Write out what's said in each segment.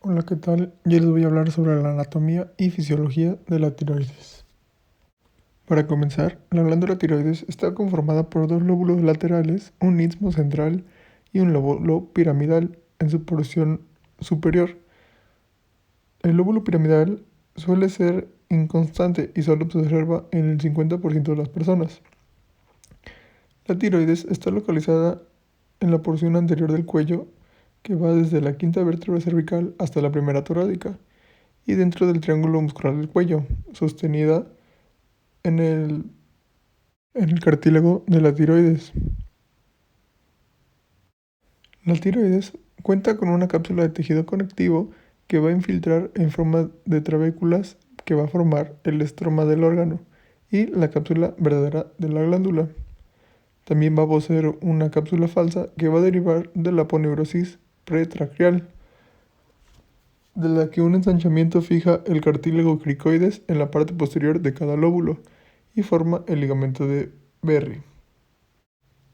Hola, ¿qué tal? Yo les voy a hablar sobre la anatomía y fisiología de la tiroides. Para comenzar, la glándula tiroides está conformada por dos lóbulos laterales, un istmo central y un lóbulo piramidal en su porción superior. El lóbulo piramidal suele ser inconstante y solo se observa en el 50% de las personas. La tiroides está localizada en la porción anterior del cuello, que va desde la quinta vértebra cervical hasta la primera torácica, y dentro del triángulo muscular del cuello, sostenida en el cartílago de la tiroides. La tiroides cuenta con una cápsula de tejido conectivo que va a infiltrar en forma de trabéculas que va a formar el estroma del órgano y la cápsula verdadera de la glándula. También va a poseer una cápsula falsa que va a derivar de la aponeurosis pretraquial, de la que un ensanchamiento fija el cartílago cricoides en la parte posterior de cada lóbulo y forma el ligamento de Berry.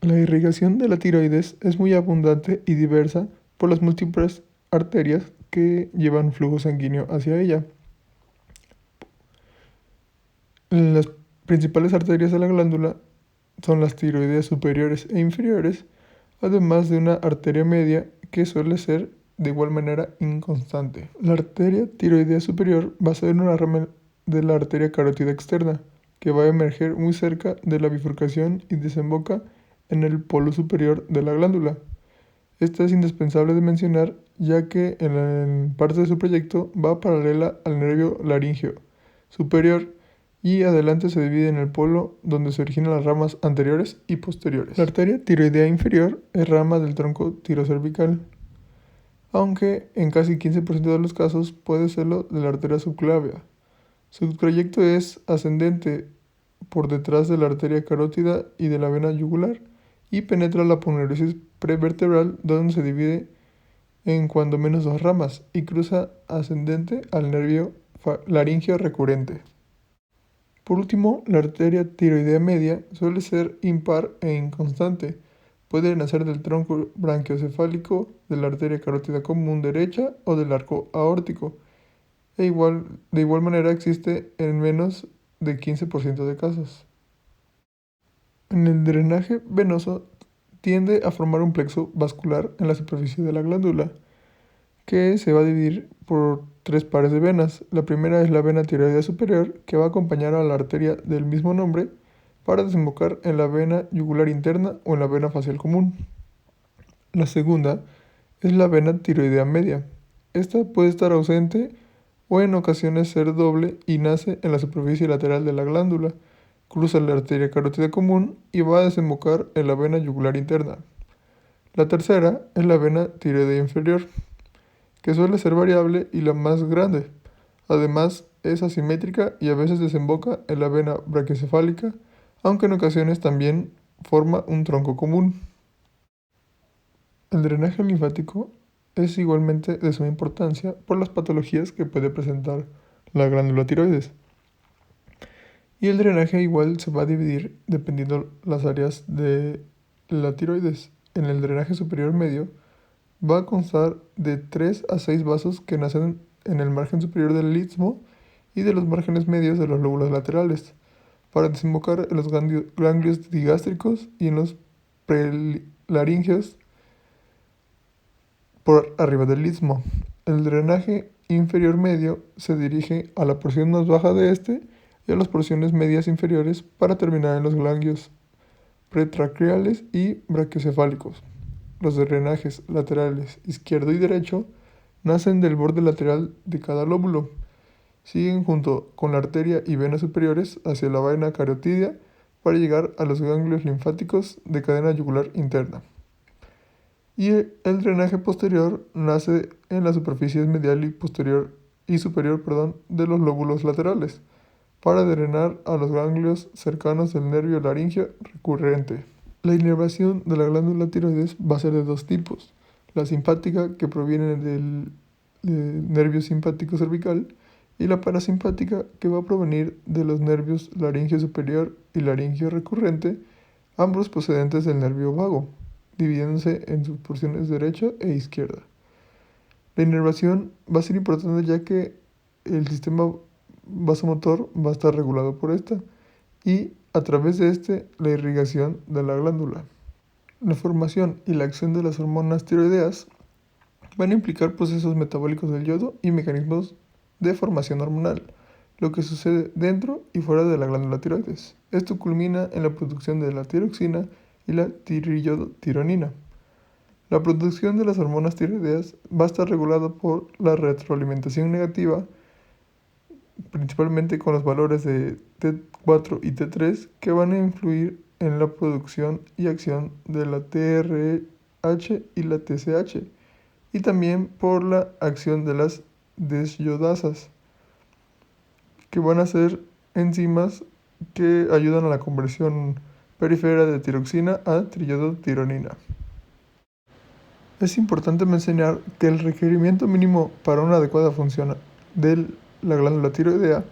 La irrigación de la tiroides es muy abundante y diversa por las múltiples arterias que llevan flujo sanguíneo hacia ella. Las principales arterias de la glándula son las tiroideas superiores e inferiores, además de una arteria media que suele ser de igual manera inconstante. La arteria tiroidea superior va a ser una rama de la arteria carótida externa, que va a emerger muy cerca de la bifurcación y desemboca en el polo superior de la glándula. Esta es indispensable de mencionar, ya que en parte de su proyecto va paralela al nervio laríngeo superior y adelante se divide en el polo donde se originan las ramas anteriores y posteriores. La arteria tiroidea inferior es rama del tronco tirocervical, aunque en casi 15% de los casos puede serlo de la arteria subclavia. Su trayecto es ascendente por detrás de la arteria carótida y de la vena yugular y penetra la aponeurosis prevertebral, donde se divide en cuando menos dos ramas y cruza ascendente al nervio laríngeo recurrente. Por último, la arteria tiroidea media suele ser impar e inconstante. Puede nacer del tronco branquiocefálico, de la arteria carótida común derecha o del arco aórtico. De igual manera existe en menos de 15% de casos. En el drenaje venoso tiende a formar un plexo vascular en la superficie de la glándula, que se va a dividir por tres pares de venas. La primera es la vena tiroidea superior, que va a acompañar a la arteria del mismo nombre para desembocar en la vena yugular interna o en la vena facial común. La segunda es la vena tiroidea media. Esta puede estar ausente o en ocasiones ser doble y nace en la superficie lateral de la glándula, cruza la arteria carótida común y va a desembocar en la vena yugular interna. La tercera es la vena tiroidea inferior, que suele ser variable y la más grande. Además, es asimétrica y a veces desemboca en la vena brachiocefálica, aunque en ocasiones también forma un tronco común. El drenaje linfático es igualmente de suma importancia por las patologías que puede presentar la glándula tiroides. Y el drenaje igual se va a dividir dependiendo las áreas de la tiroides. En el drenaje superior medio va a constar de 3 a 6 vasos que nacen en el margen superior del istmo y de los márgenes medios de los lóbulos laterales, para desembocar en los ganglios digástricos y en los prelaringeos por arriba del istmo. El drenaje inferior medio se dirige a la porción más baja de este y a las porciones medias inferiores para terminar en los ganglios pretraquiales y brachiocefálicos. Los drenajes laterales izquierdo y derecho nacen del borde lateral de cada lóbulo. Siguen junto con la arteria y venas superiores hacia la vena carotidia para llegar a los ganglios linfáticos de cadena yugular interna. Y el drenaje posterior nace en las superficies medial y superior de los lóbulos laterales, para drenar a los ganglios cercanos del nervio laríngeo recurrente. La inervación de la glándula tiroides va a ser de dos tipos: la simpática, que proviene del nervio simpático cervical, y la parasimpática, que va a provenir de los nervios laríngeo superior y laríngeo recurrente, ambos procedentes del nervio vago, dividiéndose en sus porciones derecha e izquierda. La inervación va a ser importante ya que el sistema vasomotor va a estar regulado por esta y a través de este la irrigación de la glándula. La formación y la acción de las hormonas tiroideas van a implicar procesos metabólicos del yodo y mecanismos de formación hormonal, lo que sucede dentro y fuera de la glándula tiroides. Esto culmina en la producción de la tiroxina y la tiroyodotironina. La producción de las hormonas tiroideas va a estar regulada por la retroalimentación negativa, principalmente con los valores de T4 y T3 que van a influir en la producción y acción de la TRH y la TSH, y también por la acción de las desyodasas, que van a ser enzimas que ayudan a la conversión periférica de tiroxina a triyodotironina. Es importante mencionar que el requerimiento mínimo para una adecuada función de la glándula tiroidea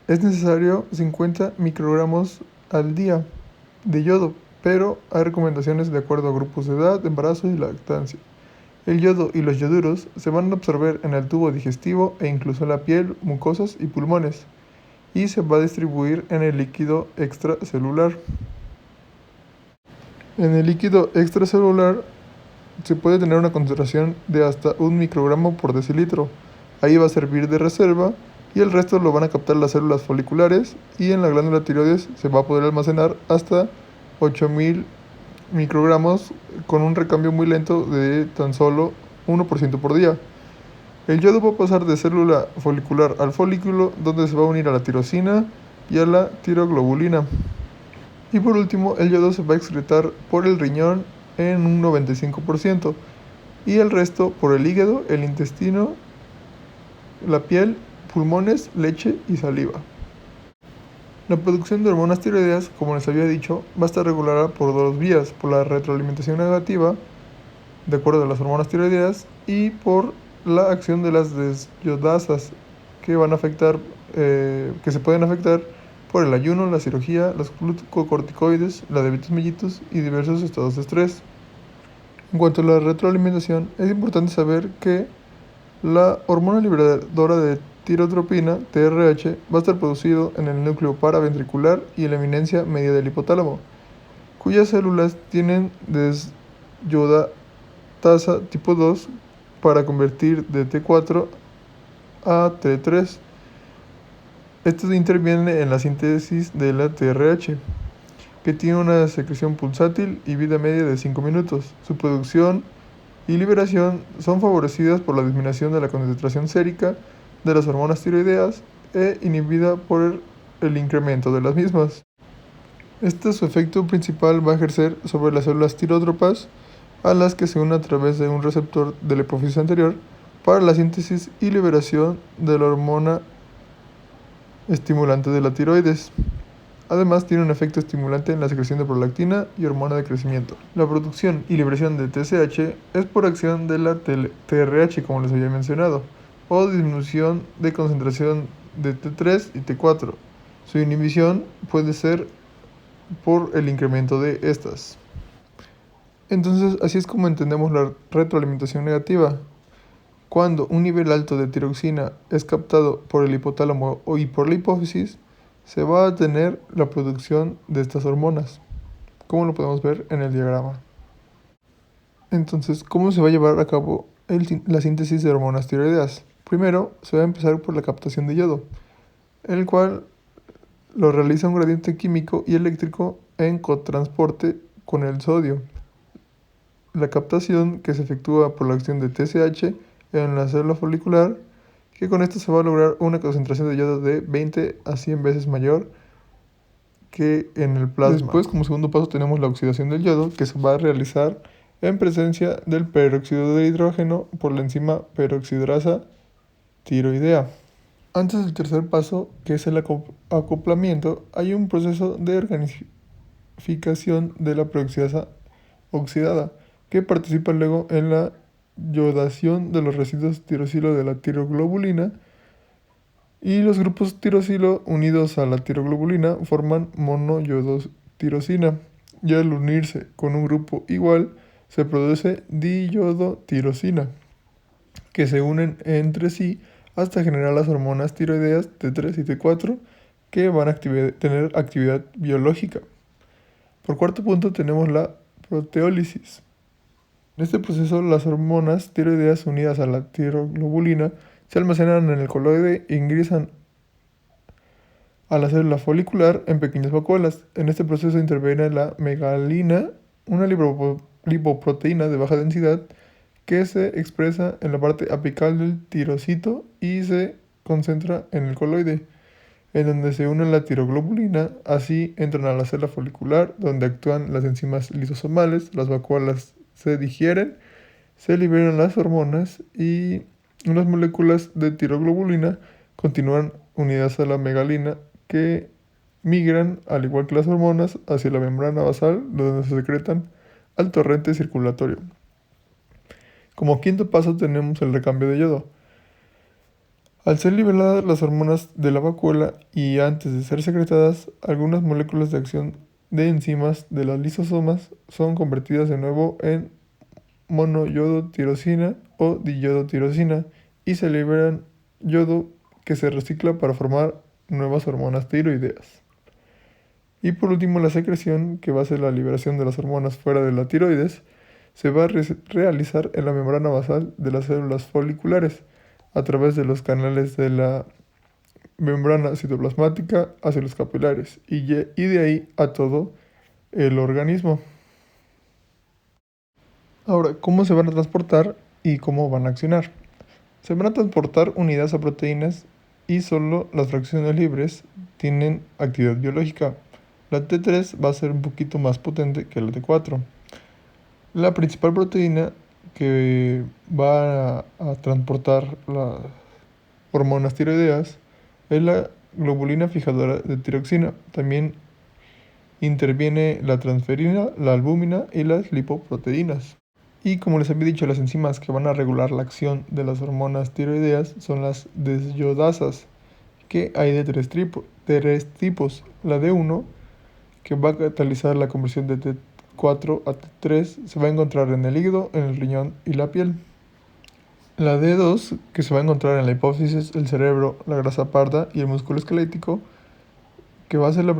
es necesario 50 microgramos al día de yodo, pero hay recomendaciones de acuerdo a grupos de edad, embarazo y lactancia. El yodo y los yoduros se van a absorber en el tubo digestivo e incluso en la piel, mucosas y pulmones, y se va a distribuir en el líquido extracelular. En el líquido extracelular se puede tener una concentración de hasta 1 microgramo por decilitro. Ahí va a servir de reserva y el resto lo van a captar las células foliculares, y en la glándula tiroides se va a poder almacenar hasta 8000 microgramos con un recambio muy lento de tan solo 1% por día. El yodo va a pasar de célula folicular al folículo, donde se va a unir a la tirosina y a la tiroglobulina. Y por último, el yodo se va a excretar por el riñón en un 95%, y el resto por el hígado, el intestino, la piel, pulmones, leche y saliva. La producción de hormonas tiroideas, como les había dicho, va a estar regulada por dos vías: por la retroalimentación negativa, de acuerdo a las hormonas tiroideas, y por la acción de las desyodasas, que van a afectar, que se pueden afectar por el ayuno, la cirugía, los glucocorticoides, la diabetes mellitus y diversos estados de estrés. En cuanto a la retroalimentación, es importante saber que la hormona liberadora de tirotropina, TRH, va a estar producido en el núcleo paraventricular y en la eminencia media del hipotálamo, cuyas células tienen desyodasa tipo 2 para convertir de T4 a T3. Esto interviene en la síntesis de la TRH, que tiene una secreción pulsátil y vida media de 5 minutos. Su producción y liberación son favorecidas por la disminución de la concentración sérica de las hormonas tiroideas e inhibida por el incremento de las mismas. Su efecto principal va a ejercer sobre las células tirótropas, a las que se unen a través de un receptor de la hipófisis anterior para la síntesis y liberación de la hormona estimulante de la tiroides. Además, tiene un efecto estimulante en la secreción de prolactina y hormona de crecimiento. La producción y liberación de TSH es por acción de la TRH, como les había mencionado, o disminución de concentración de T3 y T4. Su inhibición puede ser por el incremento de estas. Entonces, así es como entendemos la retroalimentación negativa. Cuando un nivel alto de tiroxina es captado por el hipotálamo y por la hipófisis, se va a tener la producción de estas hormonas, como lo podemos ver en el diagrama. Entonces, ¿cómo se va a llevar a cabo la síntesis de hormonas tiroideas? Primero, se va a empezar por la captación de yodo, el cual lo realiza un gradiente químico y eléctrico en cotransporte con el sodio. La captación, que se efectúa por la acción de TSH en la célula folicular, que con esto se va a lograr una concentración de yodo de 20 a 100 veces mayor que en el plasma. Después, como segundo paso, tenemos la oxidación del yodo, que se va a realizar en presencia del peróxido de hidrógeno por la enzima peroxidrasa tiroidea. Antes del tercer paso, que es el acoplamiento, hay un proceso de organificación de la peroxidasa oxidada, que participa luego en la yodación de los residuos tirosilo de la tiroglobulina, y los grupos tirosilo unidos a la tiroglobulina forman monoyodotirosina, y al unirse con un grupo igual se produce diyodotirosina. que se unen entre sí hasta generar las hormonas tiroideas T3 y T4 que van a tener actividad biológica. Por cuarto punto tenemos la proteólisis. En este proceso las hormonas tiroideas unidas a la tiroglobulina se almacenan en el coloide e ingresan a la célula folicular en pequeñas vacuolas. En este proceso interviene la megalina, una lipoproteína de baja densidad que se expresa en la parte apical del tirocito y se concentra en el coloide, en donde se une la tiroglobulina. Así entran a la célula folicular, donde actúan las enzimas lisosomales, las vacuolas se digieren, se liberan las hormonas y unas moléculas de tiroglobulina continúan unidas a la megalina que migran, al igual que las hormonas, hacia la membrana basal, donde se secretan al torrente circulatorio. Como quinto paso tenemos el recambio de yodo. Al ser liberadas las hormonas de la vacuola y antes de ser secretadas, algunas moléculas de acción de enzimas de las lisosomas son convertidas de nuevo en monoyodotirosina o diyodotirosina y se liberan yodo que se recicla para formar nuevas hormonas tiroideas. Y por último, la secreción, que va a ser la liberación de las hormonas fuera de la tiroides, se va a realizar en la membrana basal de las células foliculares a través de los canales de la membrana citoplasmática hacia los capilares y de ahí a todo el organismo. Ahora, ¿cómo se van a transportar y cómo van a accionar? Se van a transportar unidas a proteínas y solo las fracciones libres tienen actividad biológica. La T3 va a ser un poquito más potente que la T4. La principal proteína que va a transportar las hormonas tiroideas es la globulina fijadora de tiroxina. También interviene la transferina, la albúmina y las lipoproteínas. Y como les había dicho, las enzimas que van a regular la acción de las hormonas tiroideas son las desyodasas, que hay de tres tipos. La D1, que va a catalizar la conversión de T4 a T3, se va a encontrar en el hígado, en el riñón y la piel. La D2, que se va a encontrar en la hipófisis, el cerebro, la grasa parda y el músculo esquelético, que va a ser la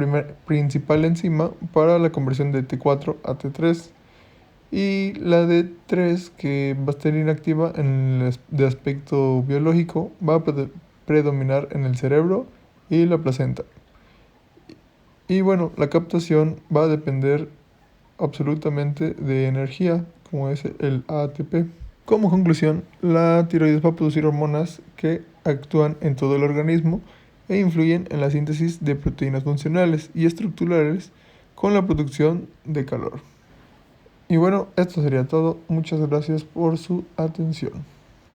principal enzima para la conversión de T4 a T3. Y la D3, que va a estar inactiva de aspecto biológico, va a predominar en el cerebro y la placenta. Y bueno, la captación va a depender absolutamente de energía, como es el ATP. Como conclusión, la tiroides va a producir hormonas que actúan en todo el organismo e influyen en la síntesis de proteínas funcionales y estructurales con la producción de calor. Y bueno, esto sería todo. Muchas gracias por su atención.